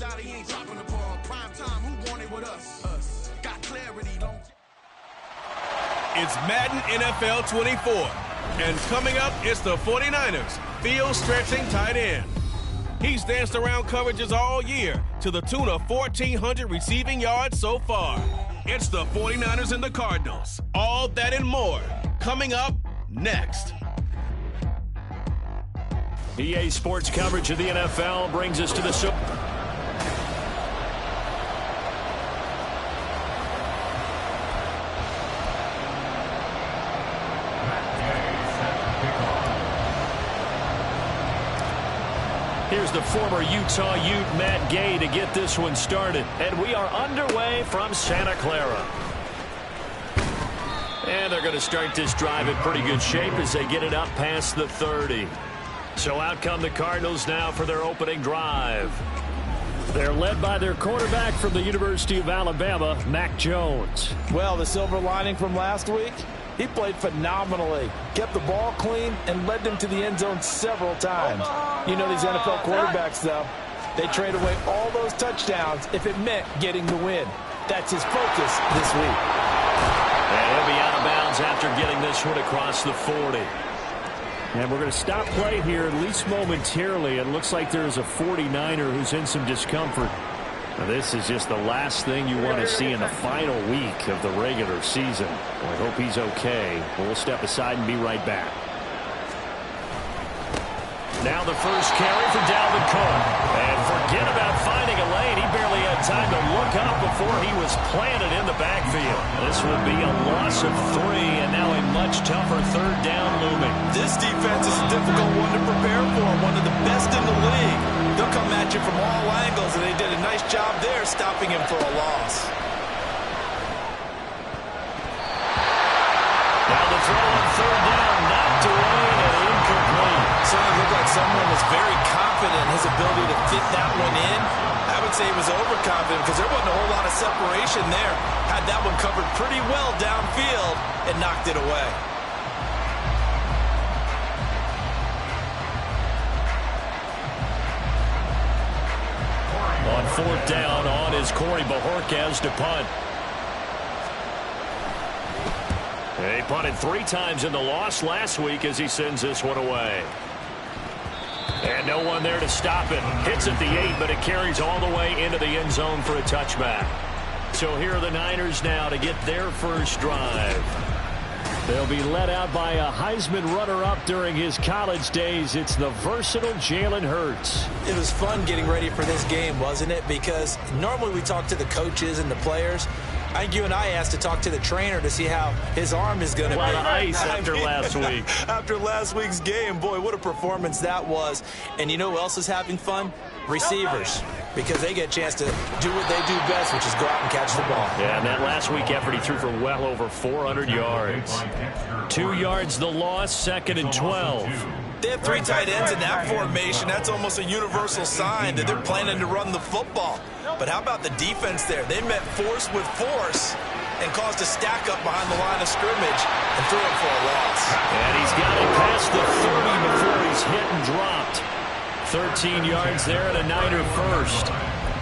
shot, he ain't dropping the ball. Prime time, who won it with us? Us. Got clarity, don't. It's Madden NFL 24. And coming up, it's the 49ers field-stretching tight end. He's danced around coverages all year to the tune of 1,400 receiving yards so far. It's the 49ers and the Cardinals. All that and more coming up next. EA Sports coverage of the NFL brings us to the Here's the former Utah Ute Matt Gay to get this one started. And we are underway from Santa Clara. And they're going to start this drive in pretty good shape as they get it up past the 30. So out come the Cardinals now for their opening drive. They're led by their quarterback from the University of Alabama, Mac Jones. Well, the silver lining from last week, he played phenomenally, kept the ball clean, and led them to the end zone several times. You know these NFL quarterbacks, though, they trade away all those touchdowns if it meant getting the win. That's his focus this week. And he'll be out of bounds after getting this one across the 40. And we're going to stop play here, at least momentarily. It looks like there's a 49er who's in some discomfort. Now, this is just the last thing you want to see in the final week of the regular season. Well, I hope he's okay. We'll step aside and be right back. Now the first carry for Dalvin Cook. And forget about finding a lane. He barely had time to look up before he was planted in the backfield. This will be a loss of 3, and now a much tougher third down looming. This defense is a difficult one to prepare for, one of the best in the league. They'll come at you from all angles, and they did a nice job there stopping him for a loss. Now the throw on third down, knocked away and incomplete. Certainly looked like someone was very confident in his ability to fit that one in. I would say he was overconfident because there wasn't a whole lot of separation there. Had that one covered pretty well downfield and knocked it away. On fourth down, on is Corey Bojorquez to punt. He punted 3 times in the loss last week as he sends this one away. And no one there to stop it. Hits at the 8, but it carries all the way into the end zone for a touchback. So here are the Niners now to get their first drive. They'll be led out by a Heisman runner-up during his college days. It's the versatile Jalen Hurts. It was fun getting ready for this game, wasn't it? Because normally we talk to the coaches and the players. I think you and I asked to talk to the trainer to see how his arm is going to be. A lot of ice after last week. After last week's game, boy, what a performance that was. And you know who else is having fun? Receivers. Because they get a chance to do what they do best, which is go out and catch the ball. Yeah, and that last week effort, he threw for well over 400 yards. 2 yards the loss, 2nd and 12. They have 3 tight ends in that formation. That's almost a universal sign that they're planning to run the football. But how about the defense there? They met force with force and caused a stack up behind the line of scrimmage and threw it for a loss. And he's got it past the 30 before he's hit and dropped. 13 yards there and a Niner first.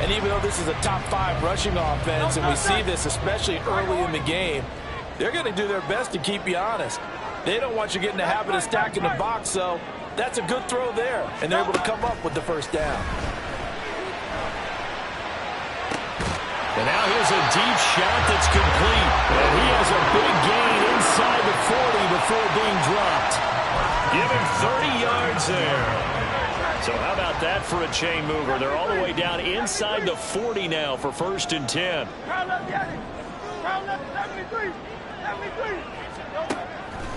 And even though this is a top 5 rushing offense, and we see this especially early in the game, they're going to do their best to keep you honest. They don't want you getting the habit of stacking the box, so that's a good throw there. And they're able to come up with the first down. And now here's a deep shot that's complete. And he has a big gain inside the 40 before being dropped. Give him 30 yards there. So how about that for a chain mover? They're all the way down inside the 40 now for 1st and 10.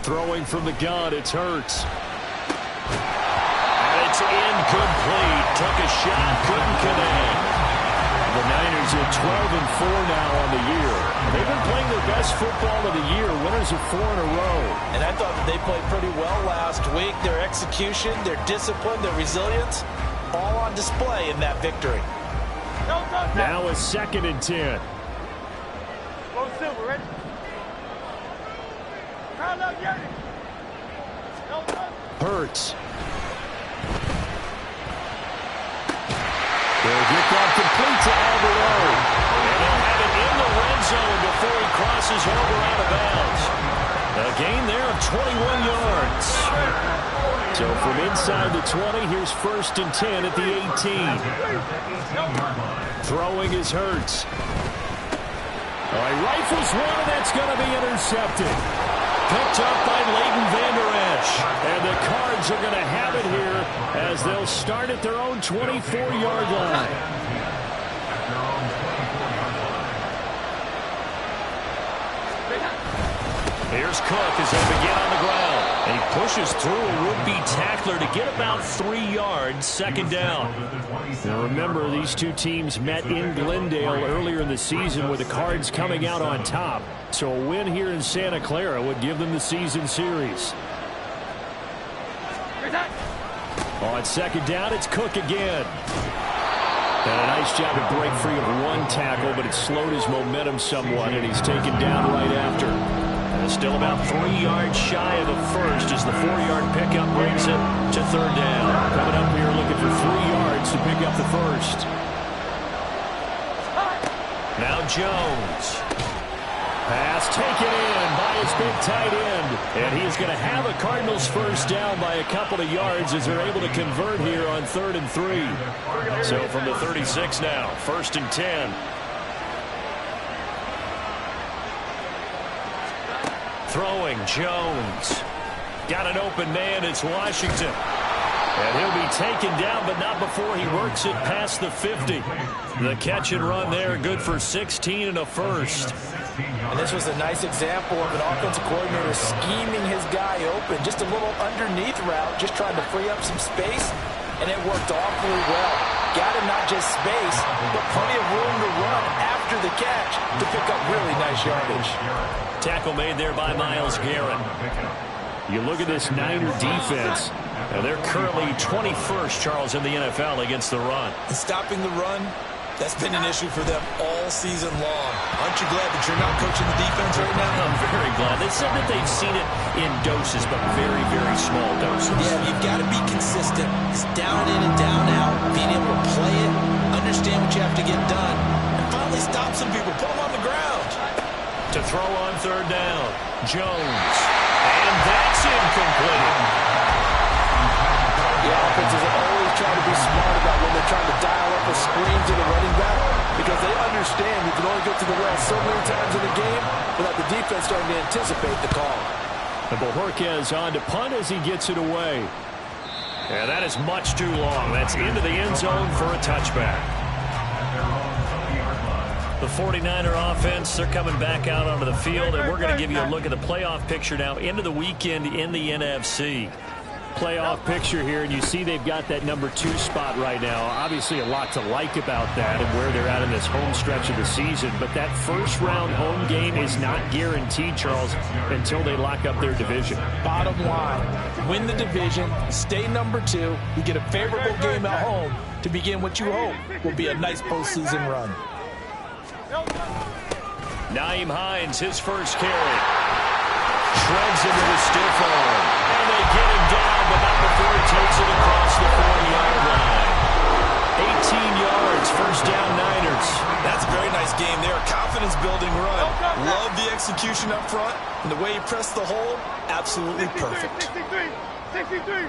Throwing from the gun, it's Hurts. And it's incomplete. Took a shot, couldn't connect. The Niners are 12-4 now on the year. They've been playing their best football of the year, winners of 4 in a row. And I thought that they played pretty well last week. Their execution, their discipline, their resilience, all on display in that victory. Now a 2nd and 10. Hurts. They'll get that complete to Alvarado. And he'll have it in the red zone before he crosses over out of bounds. A gain there of 21 yards. So from inside the 20, here's 1st and 10 at the 18. Throwing is Hurts. All right, rifles one, and that's going to be intercepted. Picked up by Leighton Vander Esch. And the Cards are going to have it here as they'll start at their own 24-yard line. Here's Cook as they begin on the ground. And he pushes through a would-be tackler to get about 3 yards, 2nd down. Now remember, these two teams met in Glendale earlier in the season with the Cards coming out on top. So a win here in Santa Clara would give them the season series. On 2nd down, it's Cook again. And a nice job to break free of one tackle, but it slowed his momentum somewhat, and he's taken down right after. And still about 3 yards shy of the first as the 4-yard pickup brings it to 3rd down. Coming up here looking for 3 yards to pick up the first. Now Jones. Pass taken in by his big tight end. And he is going to have a Cardinals first down by a couple of yards as they're able to convert here on 3rd and 3. So from the 36 now, 1st and 10. Throwing, Jones. Got an open man, it's Washington. And he'll be taken down, but not before he works it past the 50. The catch and run there, good for 16 and a first. And this was a nice example of an offensive coordinator scheming his guy open. Just a little underneath route, just trying to free up some space, and it worked awfully well. Got him not just space, but plenty of room to run after the catch to pick up really nice yardage. Tackle made there by Myles Garrett. You look at this Niner defense, and they're currently 21st, Charles, in the NFL against the run. Stopping the run, that's been an issue for them all season long. Aren't you glad that you're not coaching the defense right now? I'm very glad. They said that they've seen it in doses, but very, very small doses. Yeah, you've got to be consistent. It's down in and down out, being able to play it, understand what you have to get done, and finally stop some people, put them on the ground. To throw on 3rd down, Jones. And that's incomplete. The offenses are always trying to be smart about when they're trying to dial up a screen to the running back because they understand you can only get to the well so many times in the game without the defense starting to anticipate the call. And Bojorquez on to punt as he gets it away. And that is much too long. That's into the end zone for a touchback. The 49er offense, they're coming back out onto the field, and we're going to give you a look at the playoff picture now into the weekend in the NFC. Playoff picture here, and you see they've got that number 2 spot right now. Obviously a lot to like about that and where they're at in this home stretch of the season, but that first-round home game is not guaranteed, Charles, until they lock up their division. Bottom line, win the division, stay number 2, you get a favorable game at home to begin what you hope will be a nice postseason run. Nyheim Hines, his first carry. Shreds into the stiff arm. And they get him down, but not before he takes it across the 40-yard line. 18 yards, first down Niners. That's a very nice game there. Confidence-building run. Love the execution up front. And the way he pressed the hole, absolutely perfect. 63.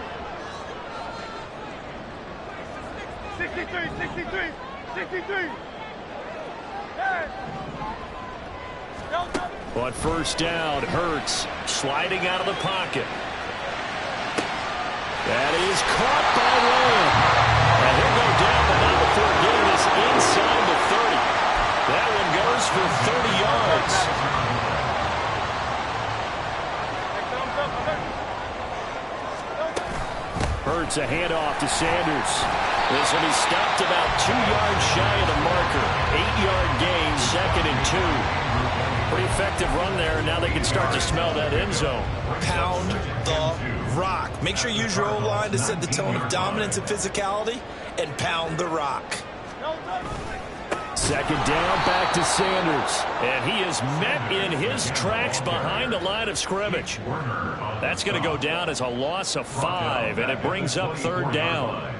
63. On first down, Hurts sliding out of the pocket. That is caught by Lamb. And he'll go down, but not before getting this inside the 30. That one goes for 30 yards. Hurts a handoff to Sanders. This will be stopped about 2 yards shy of the marker. 8-yard gain, 2nd and 2. Pretty effective run there, and now they can start to smell that end zone. Pound the rock. Make sure you use your O-line to set the tone of dominance and physicality, and pound the rock. 2nd down, back to Sanders. And he is met in his tracks behind the line of scrimmage. That's going to go down as a loss of 5, and it brings up 3rd down.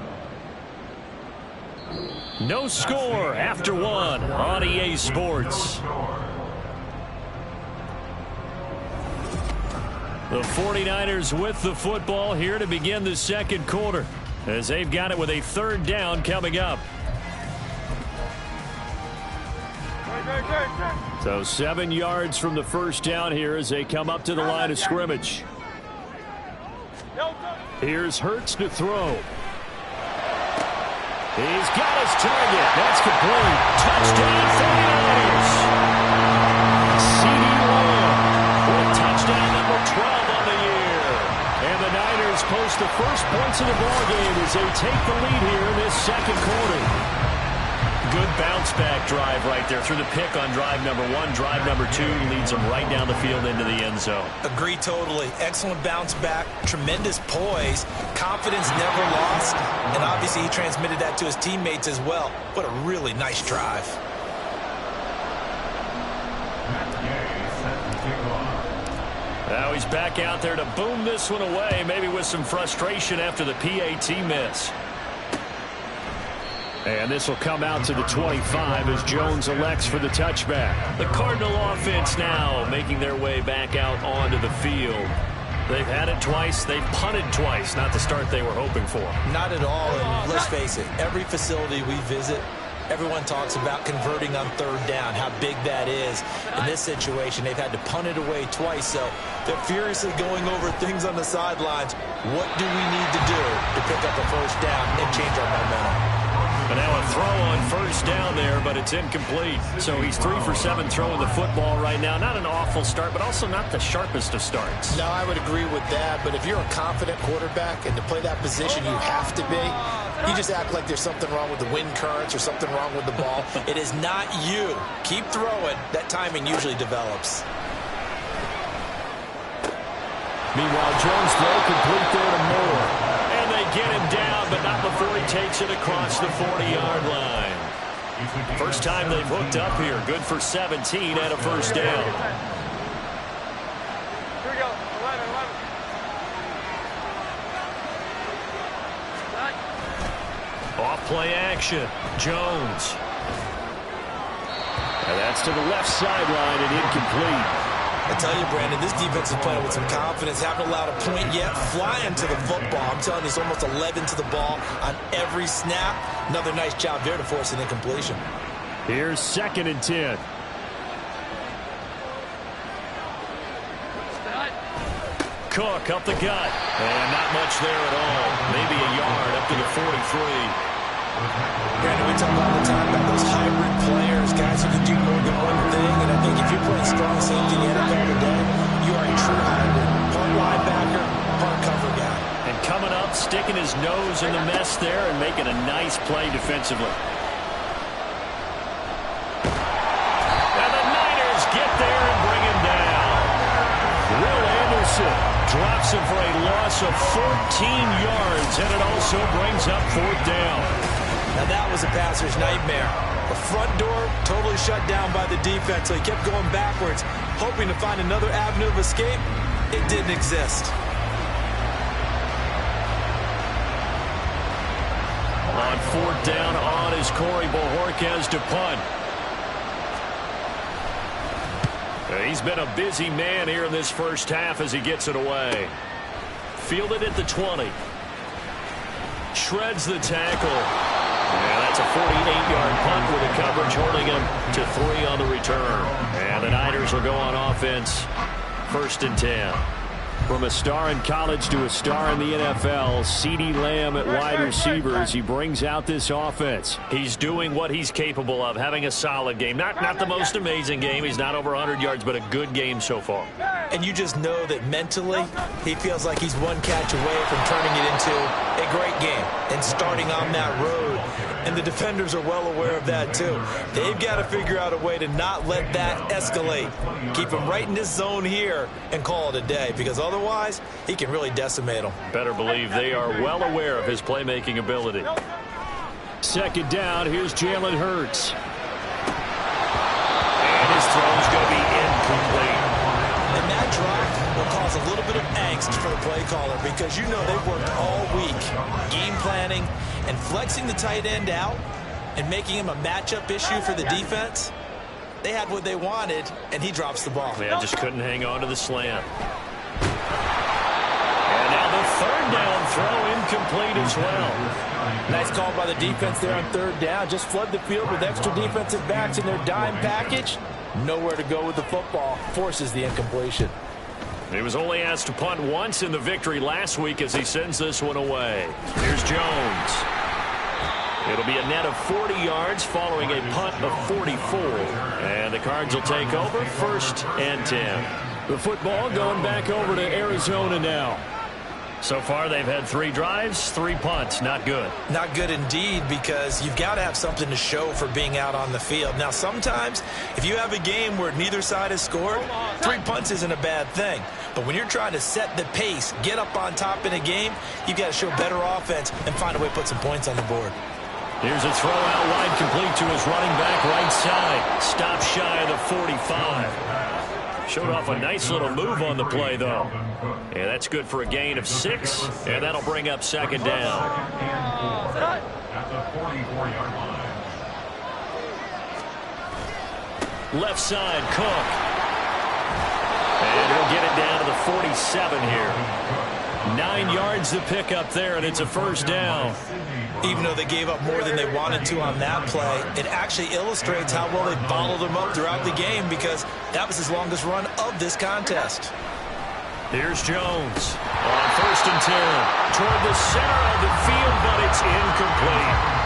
No score after one on EA Sports. The 49ers with the football here to begin the second quarter, as they've got it with a third down coming up. So 7 yards from the first down here as they come up to the line of scrimmage. Here's Hurts to throw. He's got his target. That's complete. Touchdown 49ers. CD Lamb with touchdown number 12 on the year. And the Niners post the first points of the ballgame as they take the lead here in this second quarter. Good bounce-back drive right there through the pick on drive number 1. Drive number 2 leads them right down the field into the end zone. Agree totally. Excellent bounce-back, tremendous poise, confidence never lost, and obviously he transmitted that to his teammates as well. What a really nice drive. Now he's back out there to boom this one away, maybe with some frustration after the PAT miss. And this will come out to the 25 as Jones elects for the touchback. The Cardinal offense now making their way back out onto the field. They've had it twice. They've punted twice. Not the start they were hoping for. Not at all, and let's face it, every facility we visit, everyone talks about converting on third down, how big that is. In this situation, they've had to punt it away twice, so they're furiously going over things on the sidelines. What do we need to do to pick up a first down and change our momentum? But now a throw on first down there, but it's incomplete. So he's 3 for 7 throwing the football right now. Not an awful start, but also not the sharpest of starts. No, I would agree with that. But if you're a confident quarterback and to play that position you have to be, you just act like there's something wrong with the wind currents or something wrong with the ball. It is not you. Keep throwing. That timing usually develops. Meanwhile, Jones throw complete there to Moore. And they get him down, but not before he takes it across the 40-yard line. First time they've hooked up here. Good for 17 and a first down. Here we go. 11. Off play action. Jones. And that's to the left sideline and incomplete. I tell you, Brandon, this defense is playing with some confidence. Haven't allowed a point yet. Flying to the football. I'm telling you, it's almost 11 to the ball on every snap. Another nice job there to force an incompletion. Here's 2nd and 10. Cook up the gut. And not much there at all. Maybe a yard up to the 43. Brandon, we talk all the time about those hybrid players, guys who can do more than one thing. And I think if you're playing strong safety in the NFL today, you are a true hybrid. Part linebacker, part cover guy. And coming up, sticking his nose in the mess there and making a nice play defensively. And the Niners get there and bring him down. Will Anderson drops him for a loss of 14 yards, and it also brings up 4th down. Now that was a passer's nightmare. The front door totally shut down by the defense, so he kept going backwards, hoping to find another avenue of escape. It didn't exist. On 4th down on is Corey Bojorquez to punt. He's been a busy man here in this first half as he gets it away. Fielded at the 20. Shreds the tackle. Yeah, that's a 48-yard punt with the coverage, holding him to 3 on the return. And the Niners will go on offense. 1st and 10. From a star in college to a star in the NFL, CD Lamb at wide receiver as he brings out this offense. He's doing what he's capable of, having a solid game. Not the most amazing game. He's not over 100 yards, but a good game so far. And you just know that mentally, he feels like he's one catch away from turning it into a great game and starting on that road. And the defenders are well aware of that, too. They've got to figure out a way to not let that escalate. Keep him right in this zone here and call it a day, because otherwise, he can really decimate them. Better believe they are well aware of his playmaking ability. 2nd down, here's Jalen Hurts. And his throw's going to be incomplete. And that drop will cause a little bit of angst for the play caller, because you know they've worked all week game planning and flexing the tight end out and making him a matchup issue for the defense. They had what they wanted, and he drops the ball. Yeah, just couldn't hang on to the slant. And now the third down throw incomplete as well. Nice call by the defense there on third down. Just flood the field with extra defensive backs in their dime package. Nowhere to go with the football. Forces the incompletion. He was only asked to punt once in the victory last week as he sends this one away. Here's Jones. It'll be a net of 40 yards following a punt of 44. And the Cards will take over 1st and 10. The football going back over to Arizona now. So far, they've had 3 drives, 3 punts. Not good. Not good indeed, because you've got to have something to show for being out on the field. Now, sometimes, if you have a game where neither side has scored, 3 punts isn't a bad thing. But when you're trying to set the pace, get up on top in a game, you've got to show better offense and find a way to put some points on the board. Here's a throw out wide, complete to his running back right side. Stop shy of the 45. Showed off a nice little move on the play, though. And that's good for a gain of 6, and that'll bring up 2nd down. At the 44-yard line. Left side, Cook. And he'll get it down to the 47 here. 9 yards to pick up there, and it's a 1st down. Even though they gave up more than they wanted to on that play, it actually illustrates how well they bottled them up throughout the game, because that was his longest run of this contest. Here's Jones on 1st and 10 toward the center of the field, but it's incomplete.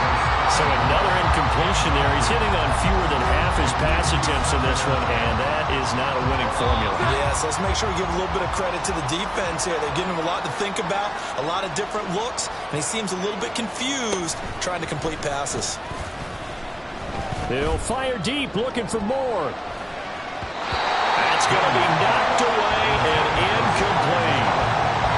So another incompletion there. He's hitting on fewer than half his pass attempts in this one, and that is not a winning formula. Yes, let's make sure we give a little bit of credit to the defense here. They're giving him a lot to think about, a lot of different looks, and he seems a little bit confused trying to complete passes. They'll fire deep, looking for more. That's going to be knocked away and incomplete.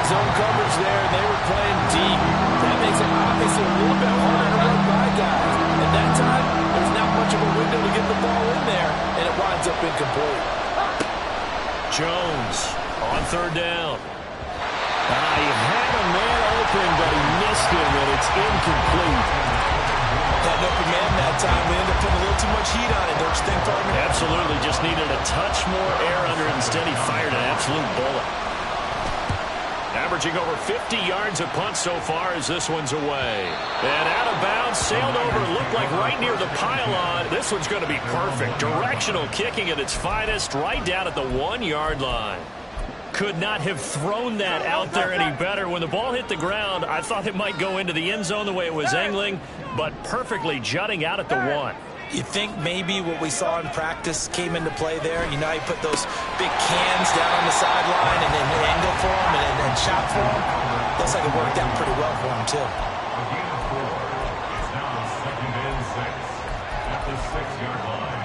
Zone coverage there, and they were playing deep. That makes it obviously a little bit harder to run by guys. At that time, there's not much of a window to get the ball in there, and it winds up incomplete. Jones on 3rd down. He had a man open, but he missed him, and it's incomplete. That open man that time, we ended up putting a little too much heat on it, don't you think, partner? Absolutely, just needed a touch more air under it. Instead, he fired an absolute bullet. Averaging over 50 yards a punt so far as this one's away. And out of bounds, sailed over, looked like right near the pylon. This one's going to be perfect. Directional kicking at its finest, right down at the 1-yard line. Could not have thrown that out there any better. When the ball hit the ground, I thought it might go into the end zone the way it was angling, but perfectly jutting out at the 1. You think maybe what we saw in practice came into play there? You know, you put those big cans down on the sideline and then angle for them and shot for them. Looks like it worked out pretty well for them, too. A gain of 4. It's now 2nd and 6 at the 6-yard line.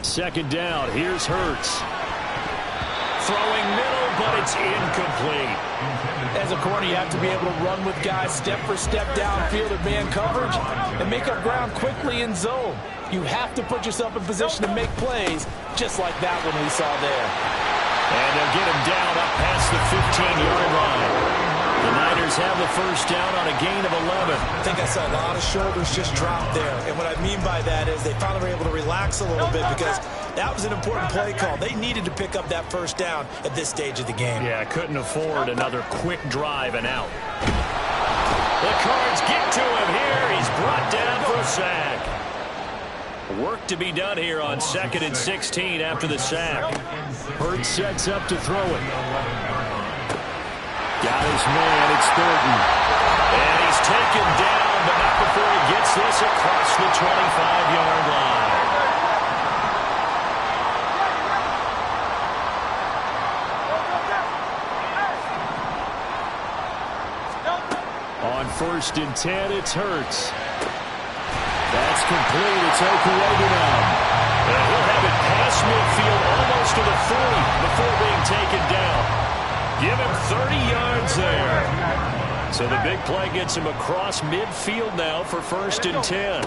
2nd down. Here's Hurts. Throwing middle, but it's incomplete. As a corner, you have to be able to run with guys step for step downfield at man coverage and make up ground quickly in zone. You have to put yourself in position to make plays, just like that one we saw there. And they'll get him down up past the 15-yard line. The Niners have the 1st down on a gain of 11. I think I saw a lot of shoulders just drop there. And what I mean by that is they finally were able to relax a little bit, because that was an important play call. They needed to pick up that 1st down at this stage of the game. Yeah, couldn't afford another quick drive and out. The Cards get to him here. He's brought down for a sack. Work to be done here on 2nd and 16 after the sack. Hurts sets up to throw it. Got his man, it's Thornton. And he's taken down, but not before he gets this across the 25-yard line. On 1st and 10, it's Hurts. That's complete. It's Okuedu now. And he'll have it past midfield almost to the 40 before being taken down. Give him 30 yards there. So the big play gets him across midfield now for 1st and 10.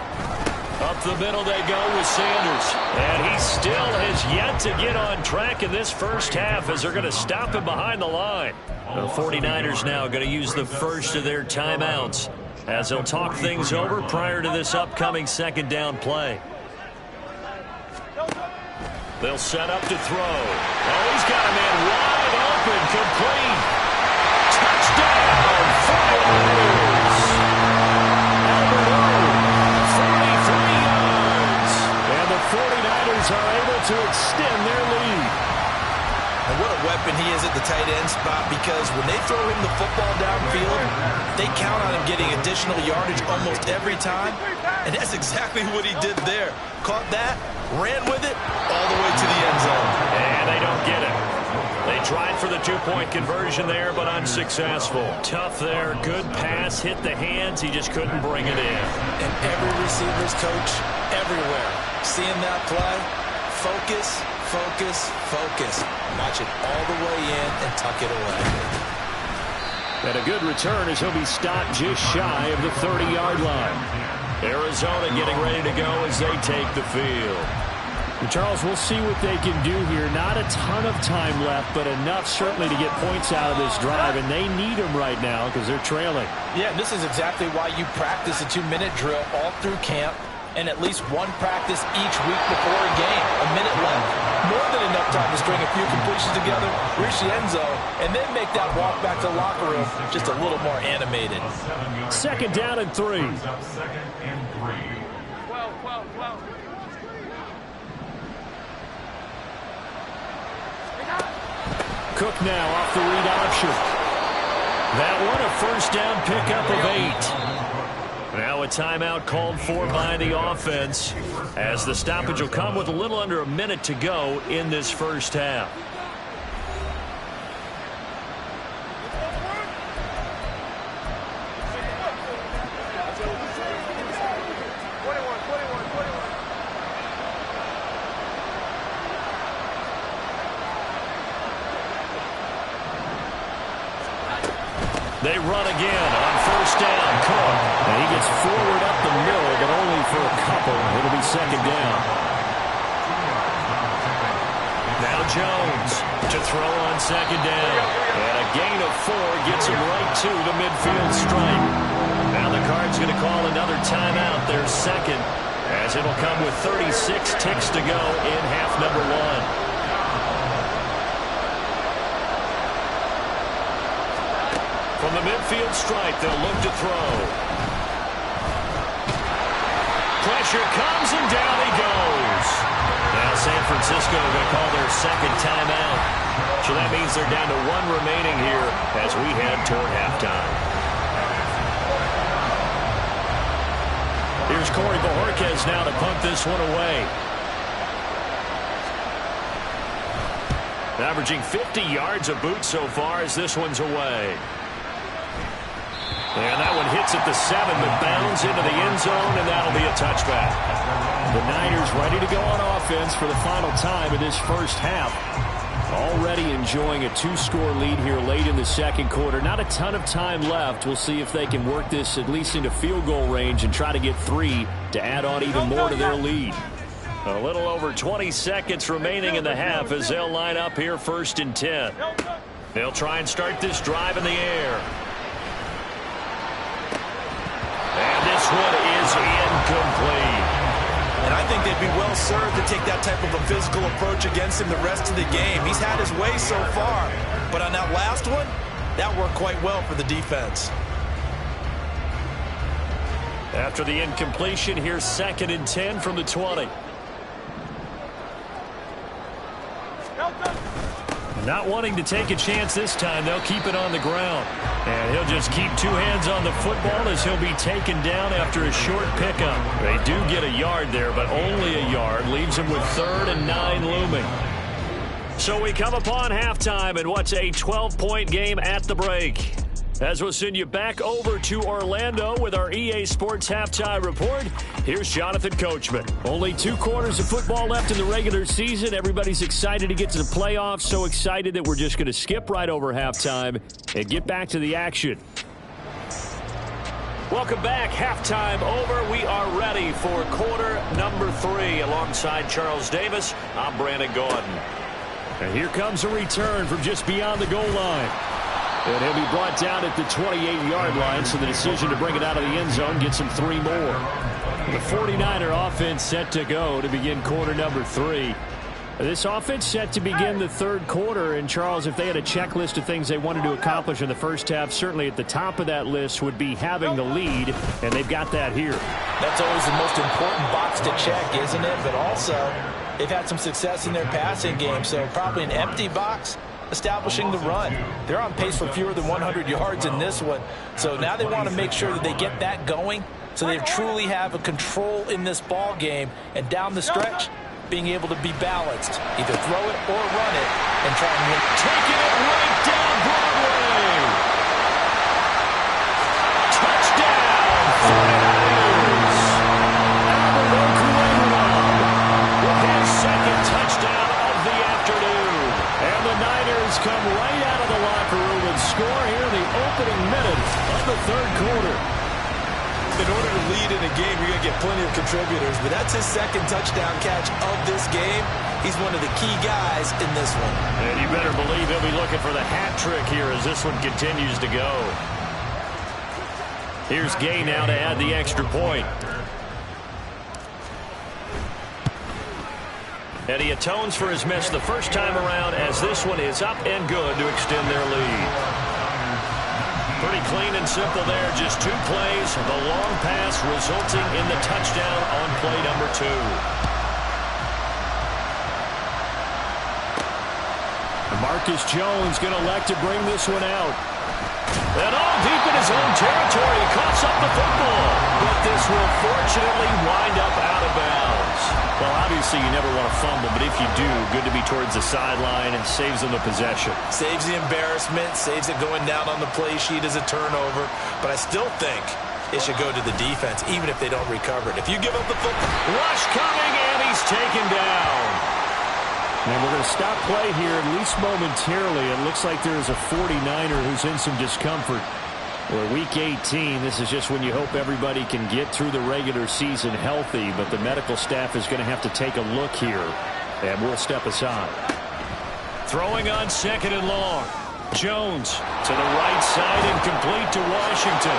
Up the middle they go with Sanders. And he still has yet to get on track in this first half as they're going to stop him behind the line. The 49ers now going to use the first of their timeouts as they'll talk things over prior to this upcoming second down play. They'll set up to throw. Oh, he's got a man wide open, complete. Touchdown, 49ers. Albert O, 43 yards. And the 49ers are able to extend their lead. And what a weapon he is at the tight end spot, because when they throw him the football downfield, they count on him getting additional yardage almost every time. And that's exactly what he did there. Caught that, ran with it, all the way to the end zone. And they don't get it. They tried for the two-point conversion there, but unsuccessful. Tough there, good pass, hit the hands, he just couldn't bring it in. And every receiver's coach, everywhere, seeing that play, focus, focus, focus. Watch it all the way in and tuck it away. And a good return as he'll be stopped just shy of the 30-yard line. Arizona getting ready to go as they take the field. And Charles, we'll see what they can do here. Not a ton of time left, but enough certainly to get points out of this drive, and they need them right now because they're trailing. Yeah, this is exactly why you practice a 2-minute drill all through camp and at least one practice each week before a game. A minute left. More than enough time to string a few completions together, reach the end zone, and then make that walk back to the locker room just a little more animated. Second down and 3. Second and 3. 12. Cook now off the read option. That one a first down pickup of 8. Now a timeout called for by the offense as the stoppage will come with a little under a minute to go in this first half. They run again on first down. Cook. And he gets forward up the middle, but only for a couple. It'll be second down. Now Jones to throw on second down. And a gain of 4 gets him right to the midfield stripe. Now the Cards going to call another timeout, their second, as it'll come with 36 ticks to go in half number 1. From the midfield stripe, they'll look to throw. Pressure comes, and down he goes. Now San Francisco going to call their second timeout. So that means they're down to 1 remaining here as we head toward halftime. Here's Corey Bojorquez now to punt this one away. Averaging 50 yards a boot so far as this one's away. And that one hits at the 7, but bounds into the end zone, and that'll be a touchback. The Niners ready to go on offense for the final time in this first half. Already enjoying a 2-score lead here late in the second quarter. Not a ton of time left. We'll see if they can work this at least into field goal range and try to get 3 to add on even more to their lead. A little over 20 seconds remaining in the half as they'll line up here first and 10. They'll try and start this drive in the air. And this one is incomplete. And I think they'd be well served to take that type of a physical approach against him the rest of the game. He's had his way so far, but on that last one, that worked quite well for the defense. After the incompletion, here's second and 10 from the 20. Not wanting to take a chance this time, they'll keep it on the ground. And he'll just keep 2 hands on the football as he'll be taken down after a short pickup. They do get a yard there, but only a yard. Leaves him with 3rd and 9 looming. So we come upon halftime in what's a 12-point game at the break. As we'll send you back over to Orlando with our EA Sports Halftime Report, here's Jonathan Coachman. Only 2 quarters of football left in the regular season. Everybody's excited to get to the playoffs, so excited that we're just going to skip right over halftime and get back to the action. Welcome back. Halftime over. We are ready for quarter number 3. Alongside Charles Davis, I'm Brandon Gordon. And here comes a return from just beyond the goal line. And he'll be brought down at the 28-yard line, so the decision to bring it out of the end zone gets him 3 more. The 49er offense set to go to begin quarter number 3. This offense set to begin the third quarter, and Charles, if they had a checklist of things they wanted to accomplish in the first half, certainly at the top of that list would be having the lead, and they've got that here. That's always the most important box to check, isn't it? But also, they've had some success in their passing game, so probably an empty box establishing the run. They're on pace for fewer than 100 yards in this one, so now they want to make sure that they get that going so they truly have a control in this ball game, and down the stretch, being able to be balanced. Either throw it or run it and try and win. Taking it right down Broadway. Touchdown, 49ers. With his second touchdown of the afternoon. And the Niners come right out of the locker room and score here in the opening minute of the third quarter. In order to lead in a game, you're going to get plenty of contributors, but that's his second touchdown catch of this game. He's one of the key guys in this one. And you better believe he'll be looking for the hat trick here as this one continues to go. Here's Gay now to add the extra point. And he atones for his miss the first time around as this one is up and good to extend their lead. Pretty clean and simple there. Just 2 plays. The long pass resulting in the touchdown on play number 2. Marcus Jones going to elect to bring this one out. And all deep in his own territory. He coughs up the football. But this will fortunately wind up out of bounds. Well, obviously you never want to fumble, but if you do, good to be towards the sideline and saves them the possession. Saves the embarrassment, saves it going down on the play sheet as a turnover. But I still think it should go to the defense, even if they don't recover it. If you give up the football. Rush coming, and he's taken down. And we're going to stop play here, at least momentarily. It looks like there's a 49er who's in some discomfort. We're week 18. This is just when you hope everybody can get through the regular season healthy, but the medical staff is going to have to take a look here, and we'll step aside. Throwing on second and long. Jones to the right side and complete to Washington.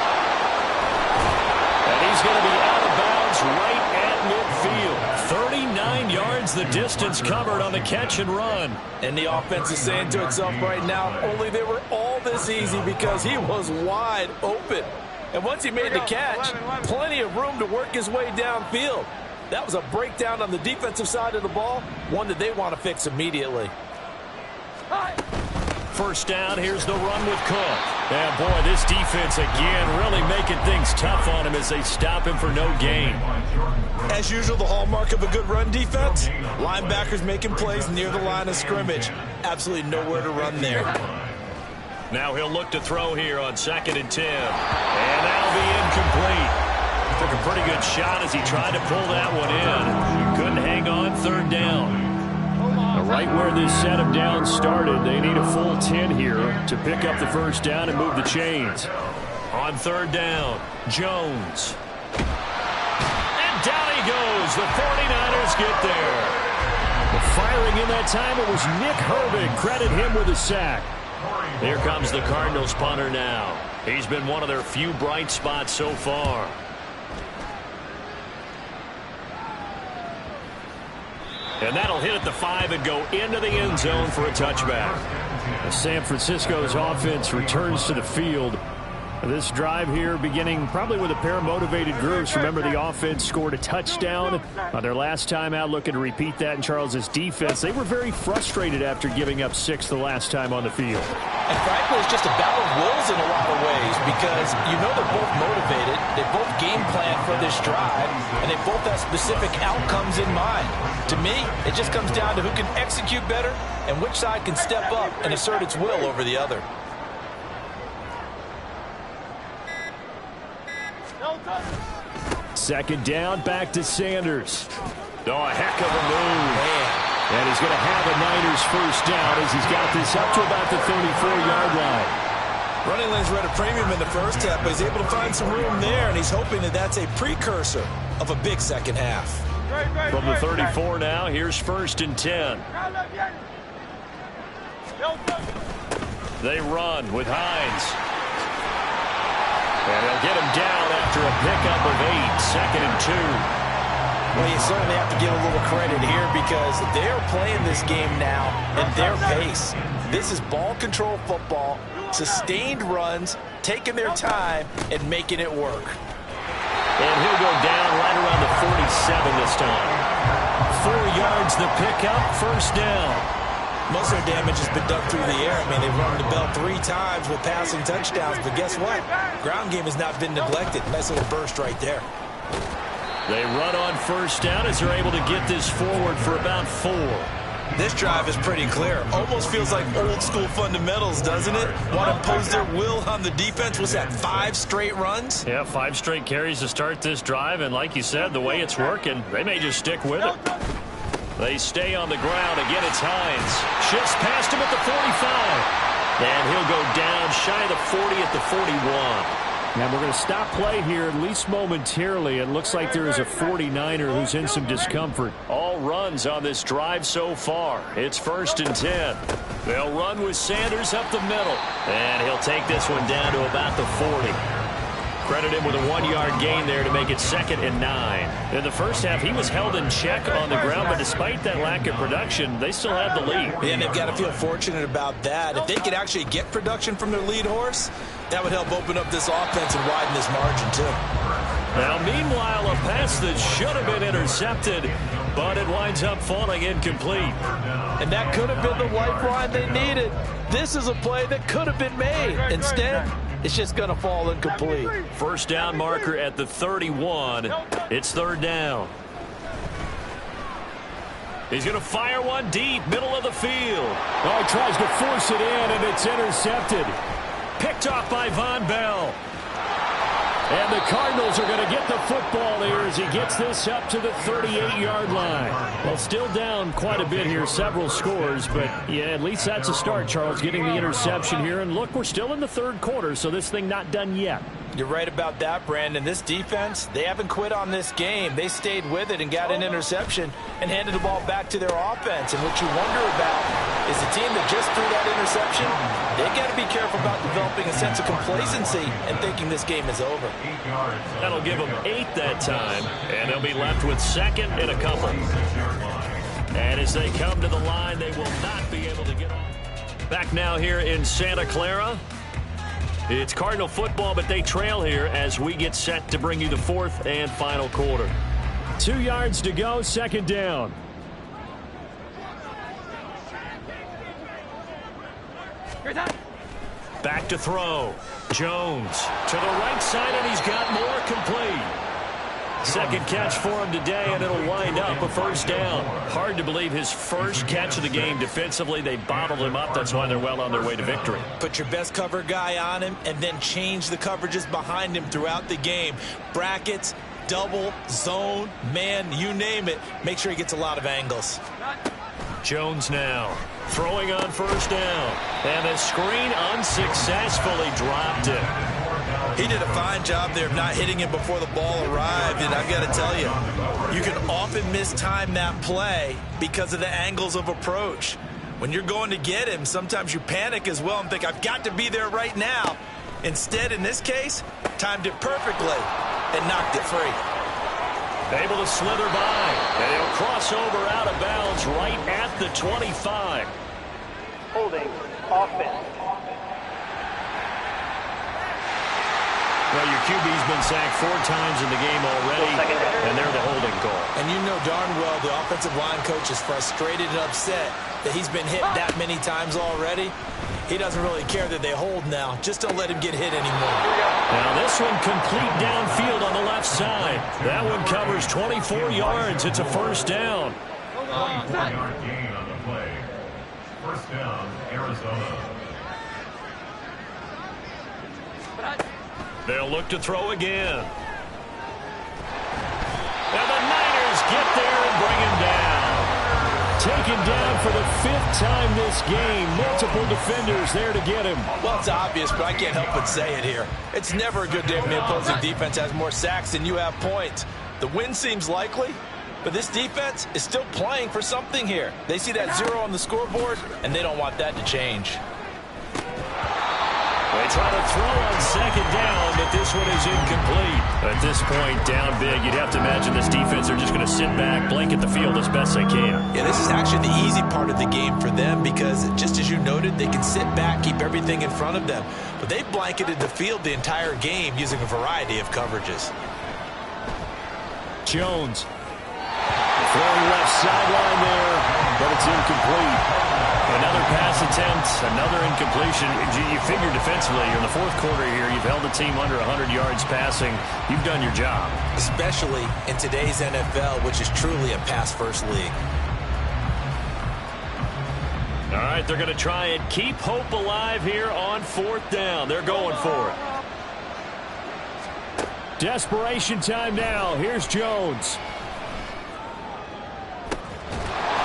And he's going to be out of bounds right at midfield. 39 yards the distance covered on the catch and run. And the offense is saying to itself right now, only they were all this easy because he was wide open. And once he made the catch, plenty of room to work his way downfield. That was a breakdown on the defensive side of the ball, one that they want to fix immediately. First down, here's the run with Cook. And boy, this defense again really making things tough on him as they stop him for no gain. As usual, the hallmark of a good run defense, linebackers making plays near the line of scrimmage. Absolutely nowhere to run there. Now he'll look to throw here on 2nd and 10. And that'll be incomplete. Took a pretty good shot as he tried to pull that one in. Couldn't hang on 3rd down. Right where this set of downs started, they need a full 10 here to pick up the first down and move the chains. On 3rd down, Jones. And down he goes. The 49ers get there. The firing in that time, it was Nick Herbig. Credit him with a sack. Here comes the Cardinals punter now. He's been one of their few bright spots so far. And that'll hit at the 5 and go into the end zone for a touchback. San Francisco's offense returns to the field. This drive here beginning probably with a pair of motivated groups. Remember, the offense scored a touchdown on their last time out, looking to repeat that in Charles's defense. They were very frustrated after giving up 6 the last time on the field. And frankly, it's just a battle of wills in a lot of ways because you know they're both motivated. They both game plan for this drive, and they both have specific outcomes in mind. To me, it just comes down to who can execute better and which side can step up and assert its will over the other. Second down, back to Sanders. Oh, a heck of a move. And he's going to have a Niners first down as he's got this up to about the 34-yard line. Running lanes were at a premium in the first half, but he's able to find some room there, and he's hoping that that's a precursor of a big second half. From the 34 now, here's 1st and 10. They run with Hines. And they'll get him down after a pickup of 8, 2nd and 2. Well, you certainly have to give a little credit here because they're playing this game now at their pace. This is ball control football, sustained runs, taking their time, and making it work. And he'll go down right around the 47 this time. 4 yards the pickup, 1st down. Most of their damage has been done through the air. I mean, they've run the bell 3 times with passing touchdowns, but guess what? Ground game has not been neglected. Nice little burst right there. They run on 1st down as they're able to get this forward for about 4. This drive is pretty clear. Almost feels like old school fundamentals, doesn't it? Want to impose their will on the defense. What's that, 5 straight runs? Yeah, 5 straight carries to start this drive, and like you said, the way it's working, they may just stick with it. They stay on the ground. Again, it's Hines. Shifts past him at the 45. And he'll go down shy of the 40 at the 41. And we're going to stop play here, at least momentarily. It looks like there is a 49er who's in some discomfort. All runs on this drive so far. It's 1st and 10. They'll run with Sanders up the middle. And he'll take this one down to about the 40. Credit him with a 1-yard gain there to make it 2nd and 9. In the first half, he was held in check on the ground, but despite that lack of production, they still have the lead. Yeah, and they've got to feel fortunate about that. If they could actually get production from their lead horse, that would help open up this offense and widen this margin, too. Now, meanwhile, a pass that should have been intercepted, but it winds up falling incomplete. And that could have been the lifeline they needed. This is a play that could have been made. Instead, it's just going to fall incomplete. 1st down marker at the 31. It's 3rd down. He's going to fire one deep, middle of the field. Oh, he tries to force it in, and it's intercepted. Picked off by Von Bell. And the Cardinals are going to get the football here as he gets this up to the 38-yard line. Well, still down quite a bit here, several scores, but yeah, at least that's a start, Charles, getting the interception here. And look, we're still in the 3rd quarter, so this thing not done yet. You're right about that, Brandon. This defense, they haven't quit on this game. They stayed with it and got an interception and handed the ball back to their offense. And what you wonder about is the team that just threw that interception, they got to be careful about developing a sense of complacency and thinking this game is over. That'll give them 8 that time, and they'll be left with 2nd and a couple. And as they come to the line, they will not be able to get off. Back now here in Santa Clara. It's Cardinal football, but they trail here as we get set to bring you the 4th and final quarter. 2 yards to go, 2nd down. Back to throw. Jones to the right side, and he's got more complete. 2nd catch for him today, and it'll wind up a 1st down. Hard to believe his 1st catch of the game defensively. They bottled him up. That's why they're well on their way to victory. Put your best cover guy on him and then change the coverages behind him throughout the game. Brackets, double, zone, man, you name it. Make sure he gets a lot of angles. Jones now throwing on 1st down. And the screen unsuccessfully dropped it. He did a fine job there of not hitting him before the ball arrived, and I've got to tell you, you can often mistime that play because of the angles of approach. When you're going to get him, sometimes you panic as well and think, I've got to be there right now. Instead, in this case, timed it perfectly and knocked it free. Able to slither by, and he'll cross over out of bounds right at the 25. Holding offense. Well, your QB's been sacked 4 times in the game already, and they're the holding call. And you know darn well the offensive line coach is frustrated and upset that he's been hit that many times already. He doesn't really care that they hold now. Just don't let him get hit anymore. Now this one complete downfield on the left side. That one covers 24 yards. It's a 1st down. 4-yard gain on the play. 1st down, Arizona. They'll look to throw again. And the Niners get there and bring him down. taken down for the 5th time this game. Multiple defenders there to get him. Well, it's obvious, but I can't help but say it here. It's never a good day when the opposing defense has more sacks than you have points. The win seems likely, but this defense is still playing for something here. They see that 0 on the scoreboard, and they don't want that to change. They try to throw on 2nd down, but this one is incomplete. At this point, down big, you'd have to imagine this defense are just going to sit back, blanket the field as best they can. Yeah, this is actually the easy part of the game for them because, just as you noted, they can sit back, keep everything in front of them. But they blanketed the field the entire game using a variety of coverages. Jones. Throwing left sideline there, but it's incomplete. Another pass attempt, another incompletion. You figure defensively, in the 4th quarter here, you've held the team under 100 yards passing. You've done your job. Especially in today's NFL, which is truly a pass-first league. All right, they're going to try and keep hope alive here on 4th down. They're going for it. Desperation time now. Here's Jones.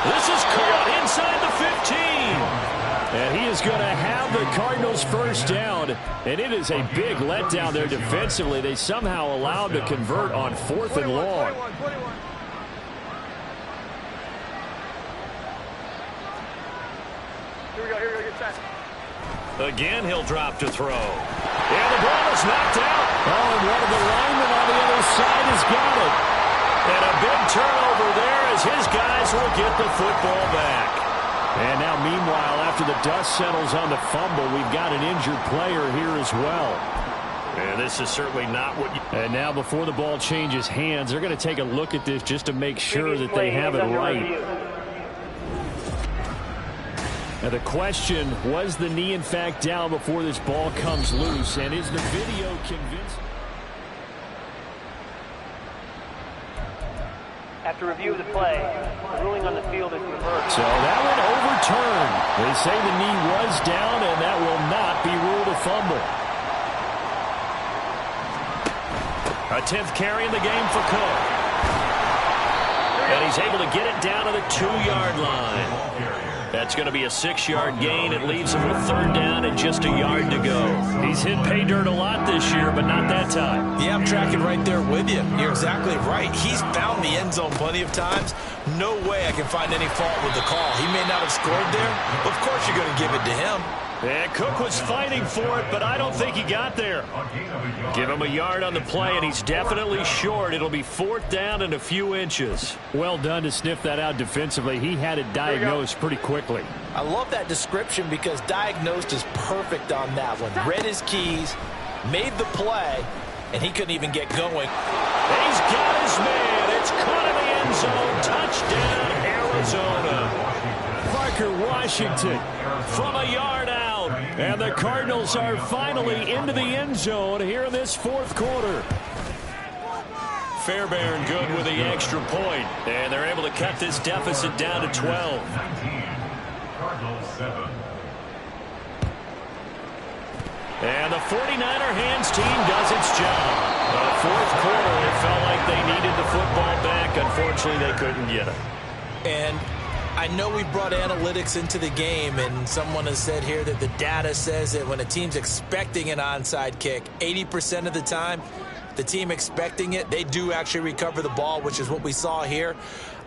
This is caught inside the 15. And he is going to have the Cardinals first down. And it is a big letdown there defensively. They somehow allowed to convert on 4th and long. Here we go, get set. Again, he'll drop to throw. And the ball is knocked out. Oh, and one of the linemen on the other side has got it. And a big turnover there as his guys will get the football back. And now, meanwhile, after the dust settles on the fumble, we've got an injured player here as well. And this is certainly not what you... And now, before the ball changes hands, they're going to take a look at this just to make sure that they have it right. Now, the question, was the knee, in fact, down before this ball comes loose? And is the video convincing? After review of the play, the ruling on the field is reversed. So that one overturned. They say the knee was down, and that will not be ruled a fumble. A 10th carry in the game for Cook. And he's able to get it down to the 2-yard line. That's going to be a 6-yard gain. It leaves him with 3rd down and just a yard to go. He's hit pay dirt a lot this year, but not that time. Yeah, I'm tracking right there with you. You're exactly right. He's found the end zone plenty of times. No way I can find any fault with the call. He may not have scored there, but of course you're going to give it to him. And Cook was fighting for it, but I don't think he got there. Give him a yard on the play, and he's definitely short. It'll be 4th down and a few inches. Well done to sniff that out defensively. He had it diagnosed pretty quickly. I love that description because diagnosed is perfect on that one. Read his keys, made the play, and he couldn't even get going. He's got his man. It's caught in the end zone. Touchdown, Arizona. Parker Washington from a yard out. And the Cardinals are finally into the end zone here in this 4th quarter. Fairbairn good with the extra point. And they're able to cut this deficit down to 12. Cardinals 7. And the 49er hands team does its job. The 4th quarter, it felt like they needed the football back. Unfortunately, they couldn't get it. And I know we brought analytics into the game, and someone has said here that the data says that when a team's expecting an onside kick, 80% of the time, the team expecting it, they do actually recover the ball, which is what we saw here.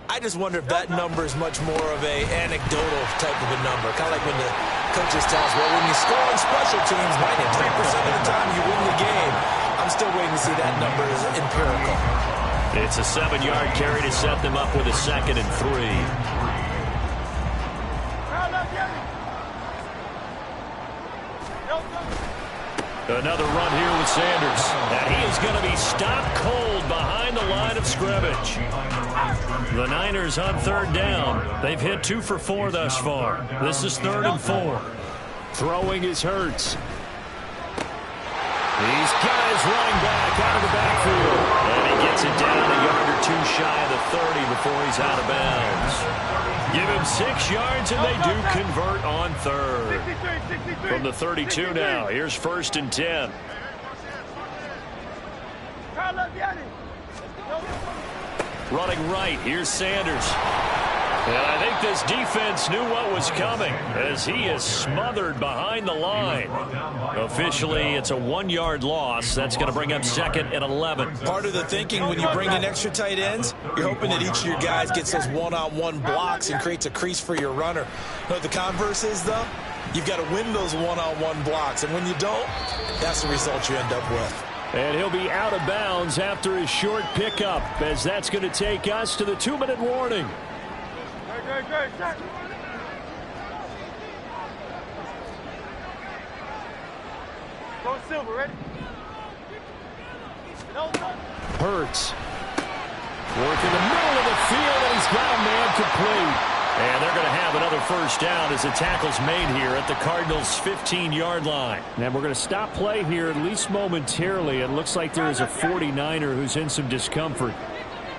I just wonder if that number is much more of a anecdotal type of a number. Kind of like when the coaches tell us, well, when you score on special teams, 93% of the time you win the game. I'm still waiting to see that number as empirical. It's a 7-yard carry to set them up with a 2nd and 3. Another run here with Sanders. And he is going to be stopped cold behind the line of scrimmage. The Niners on 3rd down. They've hit 2 for 4 thus far. This is 3rd and 4. Throwing is Hurts. He's got his running back out of the backfield. And he gets it down a yard or 2 shy of the 30 before he's out of bounds. Give him 6 yards, and they do convert on 3rd. From the 32 now, here's 1st and 10. Running right, here's Sanders. And I think this defense knew what was coming as he is smothered behind the line. Officially, it's a 1-yard loss. That's going to bring up 2nd and 11. Part of the thinking when you bring in extra tight ends, you're hoping that each of your guys gets those one-on-one blocks and creates a crease for your runner. But the converse is, though, you've got to win those one-on-one blocks. And when you don't, that's the result you end up with. And he'll be out of bounds after his short pickup, as that's going to take us to the 2-minute warning. Go Silver, ready? Hurts. Work in the middle of the field, and he's got a man complete. And they're going to have another first down as the tackle's made here at the Cardinals' 15-yard line. And we're going to stop play here, at least momentarily. It looks like there is a 49er who's in some discomfort.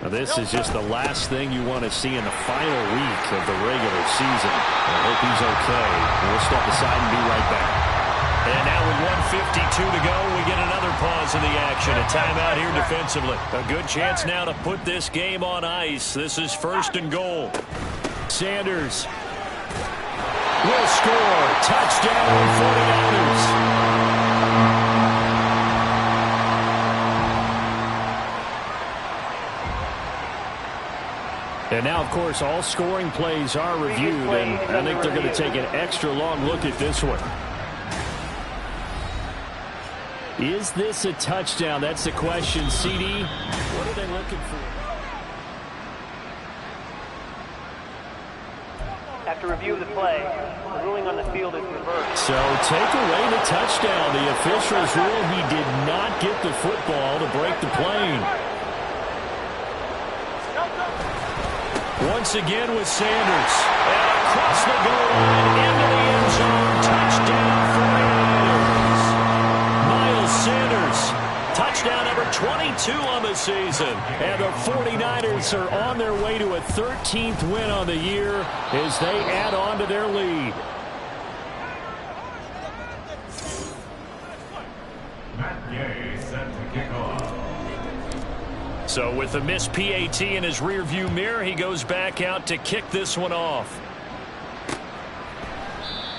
Now, this is just the last thing you want to see in the final week of the regular season. I hope he's okay. We'll step aside and be right back. And now with 1:52 to go, we get another pause in the action. A timeout here defensively. A good chance now to put this game on ice. This is 1st and goal. Sanders will score. Touchdown, 49ers. And now, of course, all scoring plays are reviewed, and I think they're going to take an extra long look at this one. Is this a touchdown? That's the question. CD, what are they looking for? After review of the play, the ruling on the field is reversed. So take away the touchdown. The officials rule he did not get the football to break the plane. Once again with Sanders. And across the goal line into the end zone. Touchdown 49ers. Miles Sanders. Touchdown number 22 on the season. And the 49ers are on their way to a 13th win on the year as they add on to their lead. Matt Gay set to kick off. So with the missed PAT in his rearview mirror, he goes back out to kick this one off.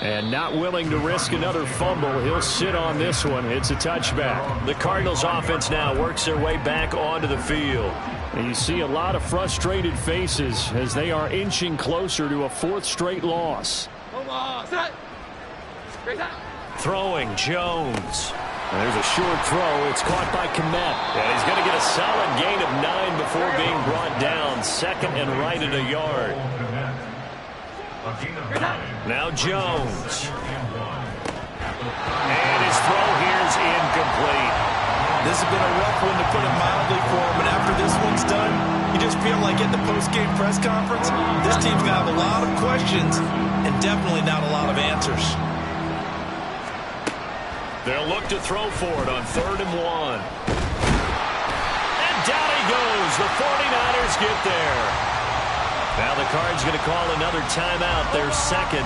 And not willing to risk another fumble, he'll sit on this one. It's a touchback. The Cardinals offense now works their way back onto the field. And you see a lot of frustrated faces as they are inching closer to a 4th straight loss. Throwing Jones. And there's a short throw. It's caught by Kmet. And he's going to get a solid gain of 9 before being brought down. 2nd and right at a yard. Now Jones. And his throw here is incomplete. This has been a rough one, to put it mildly, for him. And after this one's done, you just feel like at the post-game press conference, this team's going to have a lot of questions and definitely not a lot of answers. They'll look to throw for it on 3rd and 1. And down he goes. The 49ers get there. Now the Cards going to call another timeout, their 2nd,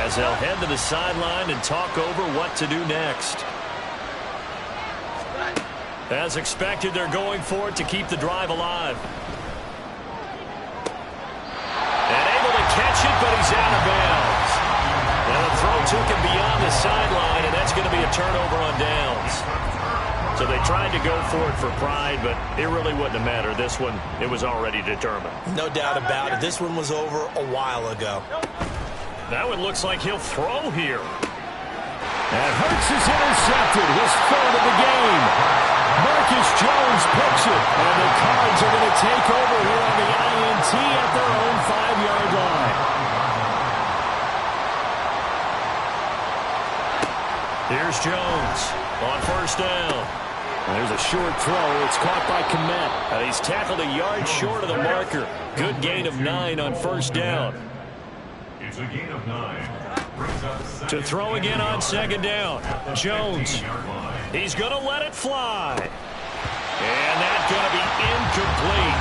as they'll head to the sideline and talk over what to do next. As expected, they're going for it to keep the drive alive. And able to catch it, but he's out of bounds. And the throw took him beyond the sideline, and that's going to be a turnover on downs. So they tried to go for it for pride, but it really wouldn't have mattered. This one, it was already determined. No doubt about it. This one was over a while ago. That one looks like he'll throw here. And Hurts is intercepted, his 3rd of the game. Marcus Jones picks it, and the Cards are going to take over here on the INT at their own 5-yard line. Here's Jones on 1st down. There's a short throw. It's caught by Kmet. He's tackled a yard short of the marker. Good gain of 9 on 1st down. It's a gain of 9. To throw again on 2nd down. Jones. He's going to let it fly. And that's going to be incomplete.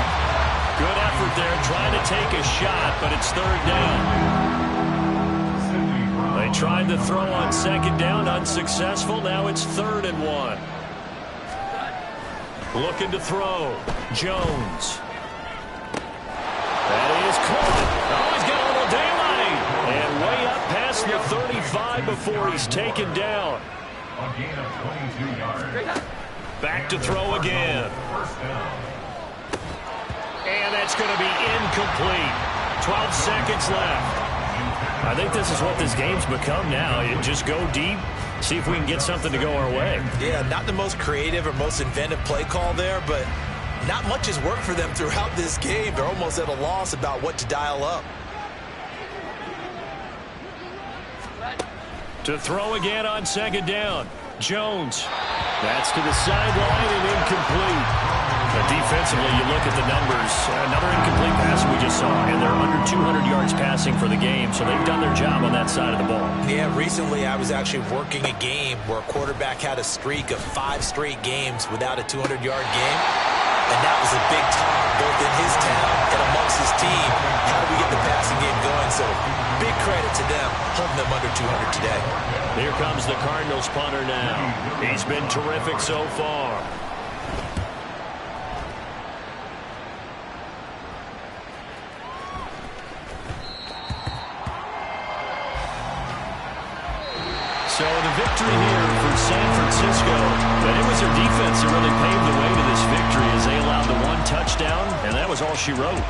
Good effort there trying to take a shot, but it's 3rd down. They tried to throw on 2nd down, unsuccessful. Now it's 3rd and 1. Looking to throw. Jones. That is caught. Oh, he's across the 35 before he's taken down. A gain of 22 yards. Back to throw again. First down. And that's going to be incomplete. 12 seconds left. I think this is what this game's become now. You just go deep, see if we can get something to go our way. Yeah, not the most creative or most inventive play call there, but not much has worked for them throughout this game. They're almost at a loss about what to dial up. To throw again on second down. Jones. That's to the sideline and incomplete. But defensively, you look at the numbers. Another incomplete pass we just saw, and they're under 200 yards passing for the game, so they've done their job on that side of the ball. Yeah, recently I was actually working a game where a quarterback had a streak of 5 straight games without a 200-yard game, and that was a big talk both in his town and amongst his team. How do we get the passing game going? So big credit to them, holding them under 200 today. Here comes the Cardinals punter now. He's been terrific so far. So the victory here for San Francisco. But it was their defense that really paved the way to this victory as they allowed the 1 touchdown, and that was all she wrote.